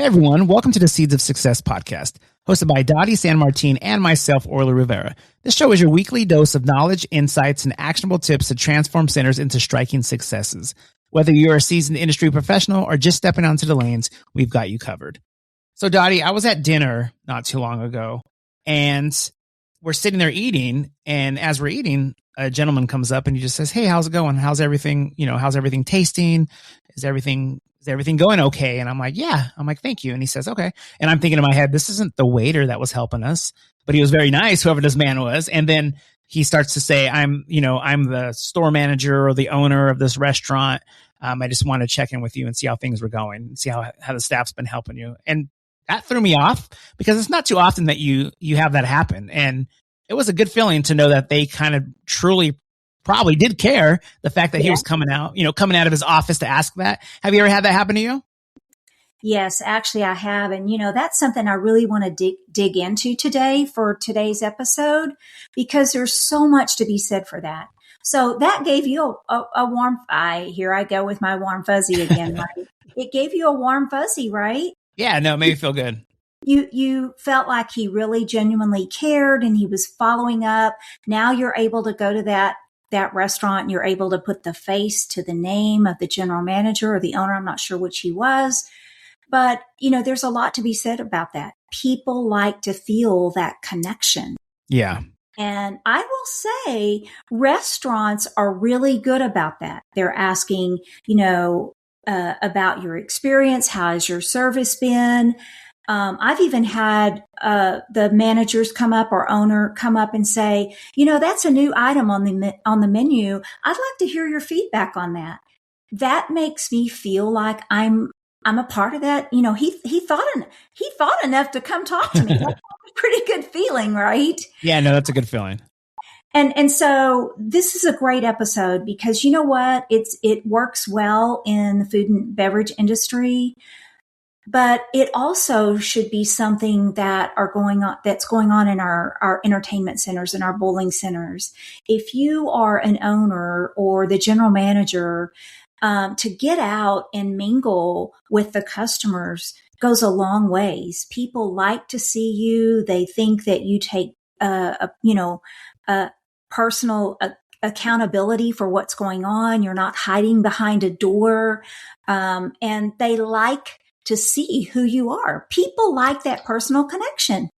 everyone. Welcome to the Seeds of Success podcast, hosted by Dottie San Martin and myself, Orla Rivera. This show is your weekly dose of knowledge, insights, and actionable tips to transform centers into striking successes. Whether you're a seasoned industry professional or just stepping onto the lanes, we've got you covered. So, Dottie, I was at dinner not too long ago, and we're sitting there eating, and as we're eating, a gentleman comes up and he just says, "Hey, how's it going? How's everything? How's everything tasting? Is everything going okay?" And I'm like, "Yeah." I'm like, "Thank you." And he says, "Okay." And I'm thinking in my head, this isn't the waiter that was helping us, but he was very nice, whoever this man was. And then he starts to say, I'm the store manager or the owner of this restaurant. I just want to check in with you and see how things were going and see how the staff's been helping you." And that threw me off because it's not too often that you have that happen. And it was a good feeling to know that they kind of truly probably did care, the fact that he was coming out of his office to ask that. Have you ever had that happen to you? Yes, actually I have. And, that's something I really want to dig into today for today's episode, because there's so much to be said for that. So that gave you a warm, here I go with my warm fuzzy again, right? It gave you a warm fuzzy, right? Yeah, no, it made me feel good. You felt like he really genuinely cared and he was following up. Now you're able to go to that restaurant and you're able to put the face to the name of the general manager or the owner. I'm not sure which he was, but there's a lot to be said about that. People like to feel that connection. Yeah. And I will say restaurants are really good about that. They're asking, about your experience. How has your service been? I've even had the managers come up or owner come up and say, that's a new item on the menu. I'd like to hear your feedback on that. That makes me feel like I'm a part of that. He thought enough to come talk to me. That's a pretty good feeling, right? Yeah, no, that's a good feeling. And so this is a great episode because you know what? It works well in the food and beverage industry. But it also should be something that's going on in our entertainment centers and our bowling centers. If you are an owner or the general manager, to get out and mingle with the customers goes a long ways. People like to see you. They think that you take personal accountability for what's going on. You're not hiding behind a door, and they like to see who you are. People like that personal connection.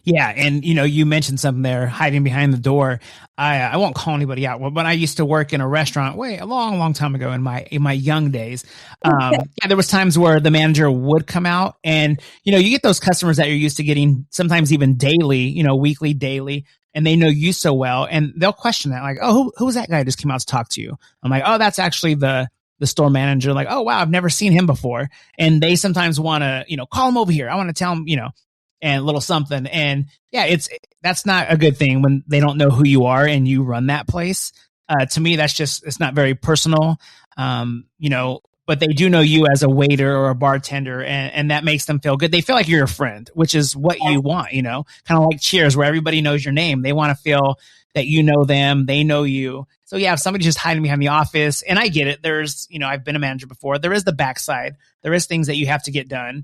Yeah. And, you mentioned something there, hiding behind the door. I won't call anybody out. When I used to work in a restaurant a long, long time ago in my young days, there was times where the manager would come out and, you get those customers that you're used to getting sometimes even daily, weekly, daily, and they know you so well. And they'll question that like, "Oh, who was that guy who just came out to talk to you?" I'm like, "Oh, that's actually the store manager." Like, "Oh, wow, I've never seen him before." And they sometimes want to, call him over here. I want to tell him, and a little something. And yeah, that's not a good thing when they don't know who you are and you run that place. To me, it's not very personal. But they do know you as a waiter or a bartender, and that makes them feel good. They feel like you're a friend, which is what you want, kind of like Cheers, where everybody knows your name. They want to feel that you know them, they know you. So yeah, if somebody's just hiding behind the office, and I get it, there's, I've been a manager before, there is the backside, there is things that you have to get done,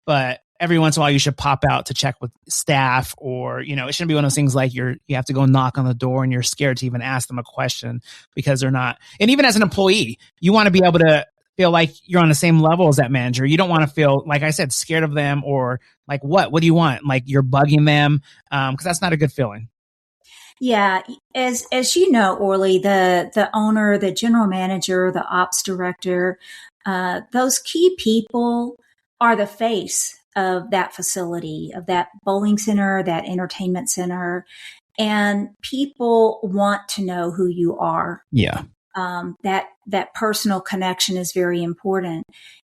but every once in a while you should pop out to check with staff, or, it shouldn't be one of those things like you have to go knock on the door and you're scared to even ask them a question because they're not. And even as an employee, you want to be able to feel like you're on the same level as that manager. You don't want to feel, like I said, scared of them or like, what do you want? Like you're bugging them. Cause that's not a good feeling. Yeah. As you know, Orly, the owner, the general manager, the ops director, those key people are the face of that facility, of that bowling center, that entertainment center. And people want to know who you are. Yeah. That personal connection is very important.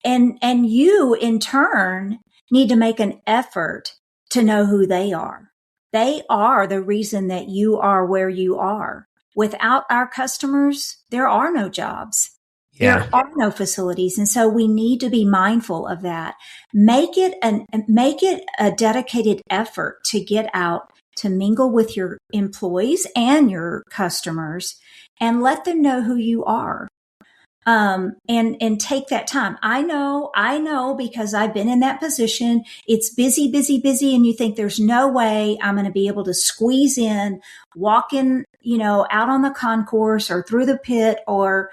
And you in turn need to make an effort to know who they are. They are the reason that you are where you are. Without our customers, there are no jobs. Yeah. There are no facilities. And so we need to be mindful of that. Make it a dedicated effort to get out, to mingle with your employees and your customers and let them know who you are. and take that time. I know because I've been in that position. It's busy, busy, busy. And you think there's no way I'm going to be able to squeeze in, walk in, out on the concourse or through the pit or,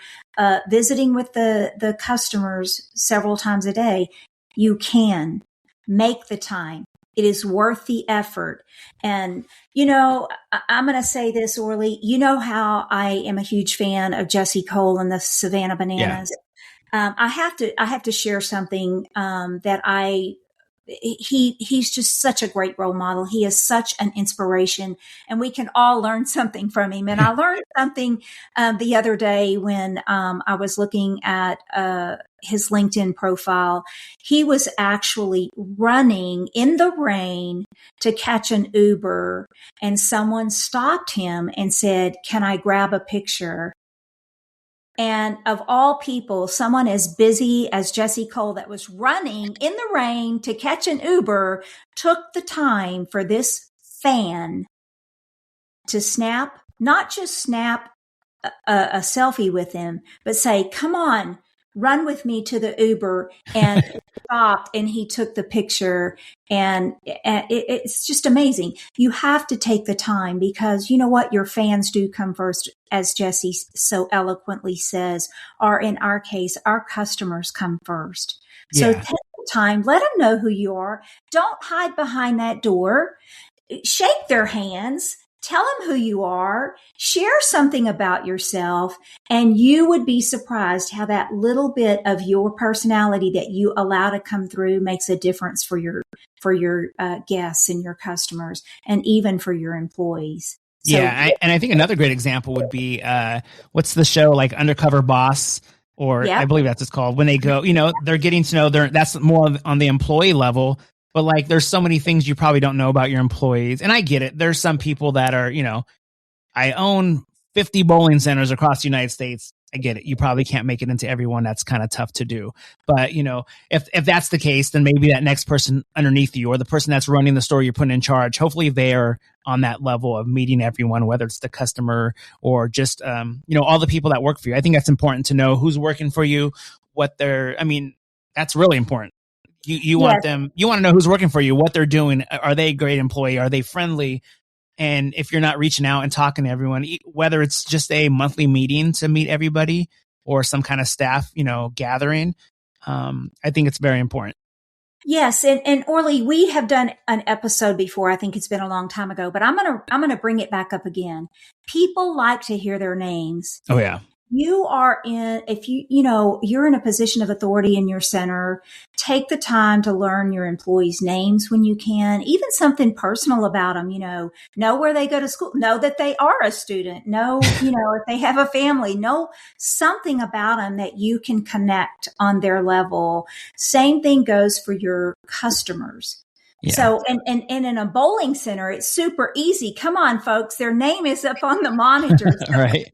visiting with the customers several times a day. You can make the time. It is worth the effort. And, I'm going to say this, Orly, you know how I am a huge fan of Jesse Cole and the Savannah Bananas. Yeah. I have to share something, that he's just such a great role model. He is such an inspiration and we can all learn something from him. And I learned something, the other day when, I was looking at, his LinkedIn profile. He was actually running in the rain to catch an Uber and someone stopped him and said, "Can I grab a picture?" And of all people, someone as busy as Jesse Cole that was running in the rain to catch an Uber took the time for this fan to not just snap a selfie with him, but say, "Come on, run with me to the Uber," and stopped and he took the picture. And it's just amazing. You have to take the time because you know what? Your fans do come first, as Jesse so eloquently says, or in our case, our customers come first. So take the time, let them know who you are. Don't hide behind that door. Shake their hands. Tell them who you are, share something about yourself, and you would be surprised how that little bit of your personality that you allow to come through makes a difference for your guests and your customers, and even for your employees. So, and I think another great example would be what's the show like Undercover Boss, or I believe that's what it's called. When they go, they're getting to know that's more on the employee level. But like, there's so many things you probably don't know about your employees. And I get it. There's some people that are, I own 50 bowling centers across the United States. I get it. You probably can't make it into everyone. That's kind of tough to do. But, if that's the case, then maybe that next person underneath you or the person that's running the store you're putting in charge, hopefully they are on that level of meeting everyone, whether it's the customer or just, all the people that work for you. I think that's important to know who's working for you, that's really important. You want them, you want to know who's working for you, what they're doing. Are they a great employee? Are they friendly? And if you're not reaching out and talking to everyone, whether it's just a monthly meeting to meet everybody or some kind of staff, gathering, I think it's very important. Yes. And Orly, we have done an episode before. I think it's been a long time ago, but I'm going to bring it back up again. People like to hear their names. Oh yeah. You're in a position of authority in your center, take the time to learn your employees' names when you can, even something personal about them, know where they go to school, know that they are a student, know, if they have a family, know something about them that you can connect on their level. Same thing goes for your customers. Yeah. So, and in a bowling center, it's super easy. Come on, folks, their name is up on the monitor. Right.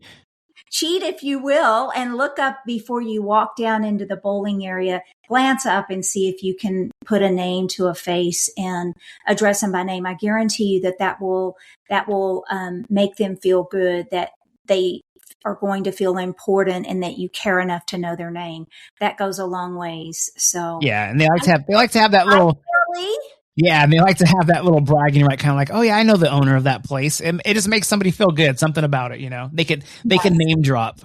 Cheat, if you will, and look up before you walk down into the bowling area. Glance up and see if you can put a name to a face and address them by name. I guarantee you that will make them feel good, that they are going to feel important and that you care enough to know their name. That goes a long ways. So yeah, and they like to have that little. Yeah, and they like to have that little bragging right, kind of like, "Oh yeah, I know the owner of that place," and it just makes somebody feel good. Something about it, they can name drop.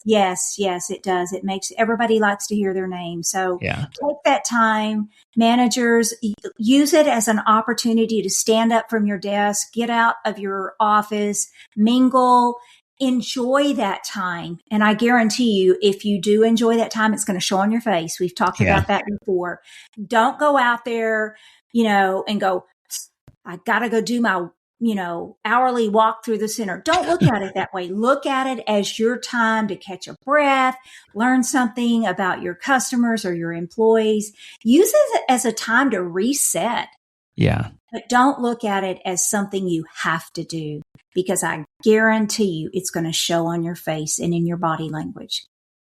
Yes, it does. It makes everybody likes to hear their name. So take that time. Managers, use it as an opportunity to stand up from your desk, get out of your office, mingle. Enjoy that time. And I guarantee you, if you do enjoy that time, it's going to show on your face. We've talked about that before. Don't go out there, and go, "I got to go do my, hourly walk through the center." Don't look at it that way. Look at it as your time to catch a breath, learn something about your customers or your employees. Use it as a time to reset. Yeah. But don't look at it as something you have to do, because I guarantee you it's going to show on your face and in your body language.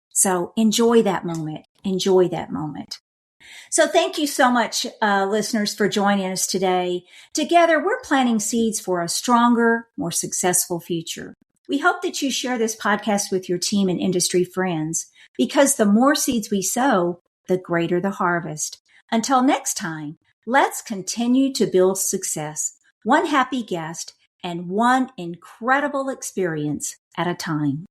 So enjoy that moment. Enjoy that moment. So thank you so much, listeners, for joining us today. Together, we're planting seeds for a stronger, more successful future. We hope that you share this podcast with your team and industry friends, because the more seeds we sow, the greater the harvest. Until next time, let's continue to build success, one happy guest and one incredible experience at a time.